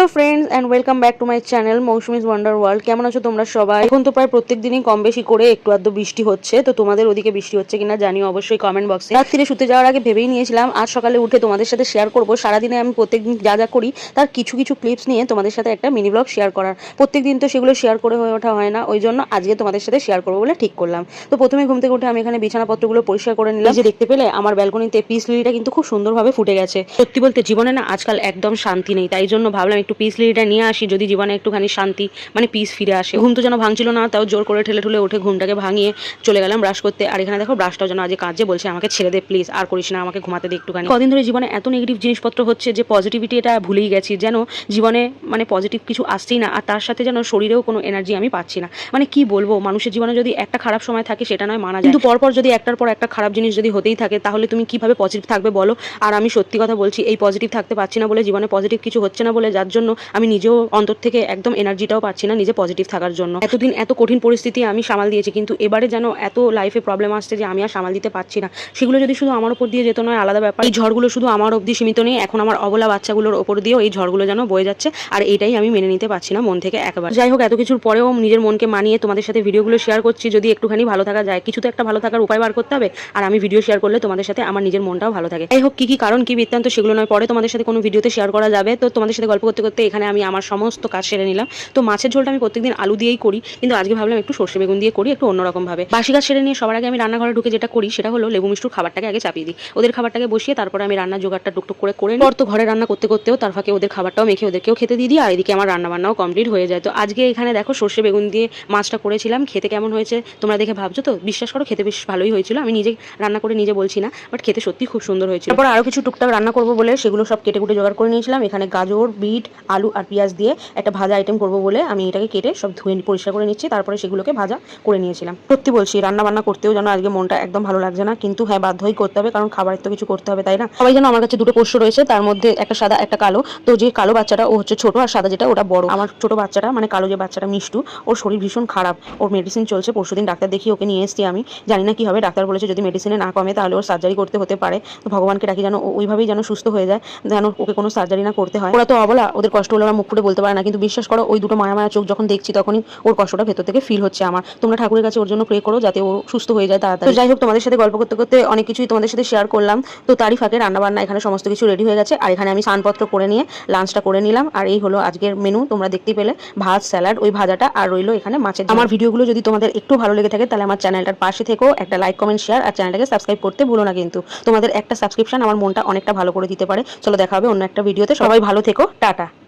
Hello friends and welcome back to my channel Mousumi's wonder world. কেমন আছো তোমরা সবাই? এখন তো প্রায় প্রত্যেক দিনই কম বেশি করে একটু আধটু বৃষ্টি হচ্ছে, তো তোমাদের ওদিকে বৃষ্টি হচ্ছে কিনা জানিও অবশ্যই কমেন্ট বক্সে। রাত্রিরে শুতে যাওয়ার আগে ভেবেই নিয়েছিলাম আজ সকালে উঠে তোমাদের সাথে শেয়ার করবো সারাদিনে আমি প্রত্যেকদিন যা যা করি তার কিছু কিছু ক্লিপস নিয়ে তোমাদের সাথে একটা মিনি ব্লগ শেয়ার করার। প্রত্যেকদিন তো সেগুলো শেয়ার করে হয়ে ওঠা হয় না, ওই জন্য আজকে তোমাদের সাথে শেয়ার করবো বলে ঠিক করলাম। তো প্রথমে ঘুম থেকে উঠে আমি এখানে বিছানাপত্রগুলো পরিষ্কার করে নিলাম। যে দেখতে পেলে আমার ব্যালকনিতে পিস লিলিটা কিন্তু খুব সুন্দরভাবে ফুটে গেছে। সত্যি বলতে জীবনে না আজকাল একদম শান্তি নেই, তাই জন্য ভাবলাম একটু পিস লিলিটা নিয়ে আসি, যদি জীবনে একটুখানি শান্তি মানে পিস ফিরে আসে। ঘুম তো যেন ভাঙছিল না, তাও জোর করে ঠেলে ঠুলে উঠে ঘুমটাকে ভাঙিয়ে চলে গেলাম ব্রাশ করতে। আর এখানে দেখো ব্রাশটাও যেন আজ কাজে বলছে আমাকে ছেড়ে দে প্লিজ, আর করিস না, আমাকে ঘুমাতে দে একটুখানি। কদিন ধরে জীবনে এত নেগেটিভ জিনিসপত্র হচ্ছে যে পজিটিভিটি এটা ভুলেই গেছি, যেন জীবনে মানে পজিটিভ কিছু আসছেই না, আর তার সাথে যেন শরীরেও কোনো এনার্জি আমি পাচ্ছি না। মানে কি বলবো, মানুষের জীবনে যদি একটা খারাপ সময় থাকে সেটা নয় মানা যায়, কিন্তু পরপর যদি একটার পর একটা খারাপ জিনিস যদি হতেই থাকে তাহলে তুমি কিভাবে পজিটিভ থাকবে বলো? আর আমি সত্যি কথা বলছি, এই পজিটিভ থাকতে পারছি না বলে, জীবনে পজিটিভ কিছু হচ্ছে না বলে, যার জন্য আমি নিজেও অন্তর থেকে একদম এনার্জিটাও পাচ্ছি না নিজে পজিটিভ থাকার জন্য। এতদিন এত কঠিন পরিস্থিতি আমি সামাল দিয়েছি, কিন্তু এবারে যেন এত লাইফে প্রবলেম আসছে যে আমি আর সামাল দিতে পারছি না। সেগুলো যদি শুধু আমার উপর দিয়ে যেত নয় আলাদা ব্যাপার, এই ঝড়গুলো শুধু আমার অবধি সীমিত নেই, এখন আমার অবলা বাচ্চাগুলোর ওপর দিয়েও এই ঝড়গুলো যেন বয়ে যাচ্ছে, আর এটাই আমি মেনে নিতে পারছি না মন থেকে একেবারে। যাই হোক, এত কিছুর পরেও নিজের মনকে মানিয়ে তোমাদের সাথে ভিডিওগুলো শেয়ার করছি, যদি একটুখানি ভালো থাকা যায়। কিছু তো একটা ভালো থাকার উপায় বার করতে হবে, আর আমি ভিডিও শেয়ার করলে তোমাদের সাথে আমার নিজের মনটাও ভালো থাকে। যাই হোক, কি কারণ কি বৃত্তান্ত সেগুলো নয় পরে তোমাদের সাথে কোনো ভিডিওতে শেয়ার করা যাবে। তো তোমাদের সাথে গল্প করতে করতে এখানে আমি আমার সমস্ত কাজ সেরে নিলাম। তো মাছের ঝোলটা আমি প্রত্যেকদিন আলু দিয়েই করি, কিন্তু আজকে ভাবলাম একটু সর্ষে বেগুন দিয়ে করি, একটু অন্যরকম ভাবে। বাসি কাজ সেরে নিয়ে সবার আগে আমি রান্নাঘরে ঢুকে যেটা করি সেটা হলো লেবু মিষ্টির খাবারটাকে আগে চাপিয়ে দিই, ওদের খাবারটাকে বসিয়ে তারপরে আমি রান্নার জোগাড়টা টুকটুক করে নিই। তো ঘরে রান্না করতে করতেও তার ফাঁকে ওদের খাবারটাও মেখে ওদেরকেও খেতে দিয়ে দিই, আর এদিকে আমার রান্না বান্নাও কমপ্লিট হয়ে যায়। তো আজকে এখানে দেখো সর্ষে বেগুন দিয়ে মাছটা করেছিলাম, খেতে কেমন হয়েছে তোমরা দেখে ভাবছো তো? বিশ্বাস করো খেতে বেশ ভালোই হয়েছিল। আমি নিজে রান্না করে নিজে বলছি না, বাট খেতে সত্যি খুব সুন্দর হয়েছিল। তারপর আরও কিছু টুকটাক রান্না করবো বলে সেগুলো সব কেটে কুটে জোগাড় করে নিয়েছিলাম। এখানে গাজর, বিট, আলু আর পেঁয়াজ দিয়ে একটা ভাজা আইটেম করবো বলে আমি এটাকে কেটে সব ধুয়ে পরিষ্কার করে নিচ্ছি, তারপরে সেগুলোকে ভাজা করে নিয়েছিলাম। সত্যি বলছি রান্না বান্না করতেও যেন আজকে মনটা একদম ভালো লাগছে না, কিন্তু হ্যাঁ বাধ্যই করতে হবে, কারণ খাবারের তো কিছু করতে হবে, তাই না? সবাই যেন আমার কাছে দুটো পোষ্য রয়েছে, তার মধ্যে একটা সাদা একটা কালো। তো যে কালো বাচ্চাটা ও হচ্ছে ছোট, আর সাদা যেটা ওটা বড়। আমার ছোট বাচ্চাটা মানে কালো যে বাচ্চাটা মিষ্টু, ওর শরীর ভীষণ খারাপ, ওর মেডিসিন চলছে। পরশুদিন ডাক্তার দেখিয়ে ওকে নিয়ে এসেছি আমি, জানি না কি হবে। ডাক্তার বলেছে যদি মেডিসিনে না কমে তাহলে ওর সার্জারি করতে হতে পারে। তো ভগবানকে ডাকি যেন ওইভাবেই যেন সুস্থ হয়ে যায়, যেন ওকে কোনো সার্জারি না করতে হয়। ওরা তো অবলা, ওদের কষ্ট হলে ওরা মুখ ফুটে বলতে পারে না, কিন্তু বিশ্বাস করো ওই দুটো মায়া মায়া চোখ যখন দেখছি তখনই ওর কষ্টটা ভেতর থেকে ফিল হচ্ছে আমার। তোমরা ঠাকুরের কাছে ওর জন্য প্রে করো যাতে ও সুস্থ হয়ে যায় তাড়াতাড়ি। তো যাই হোক, তোমাদের সাথে গল্প করতে করতে অনেক কিছুই তোমাদের সাথে শেয়ার করলাম। তো তারই ফাঁকে রান্নাবান্না এখানে সমস্ত কিছু রেডি হয়ে গেছে, আর এখানে আমি স্নানপত্র করে নিয়ে লাঞ্চটা করে নিলাম। আর এই হলো আজকের মেনু, তোমরা দেখতেই পেলে, ভাত, স্যালাড, ওই ভাজাটা, আর রইলো এখানে মাছের। আমার ভিডিওগুলো যদি তোমাদের একটু ভালো লেগে থাকে তাহলে আমার চ্যানেলটার পাশে থেকো, একটা লাইক, কমেন্ট, শেয়ার, আর চ্যানেলটাকে সাবস্ক্রাইব করতে ভুলো না কিন্তু। তোমাদের একটা সাবস্ক্রিপশন আমার মনটা অনেকটা ভালো করে দিতে পারে। চলো দেখা হবে অন্য একটা ভিডিওতে, সবাই ভালো থেকো, টাটা।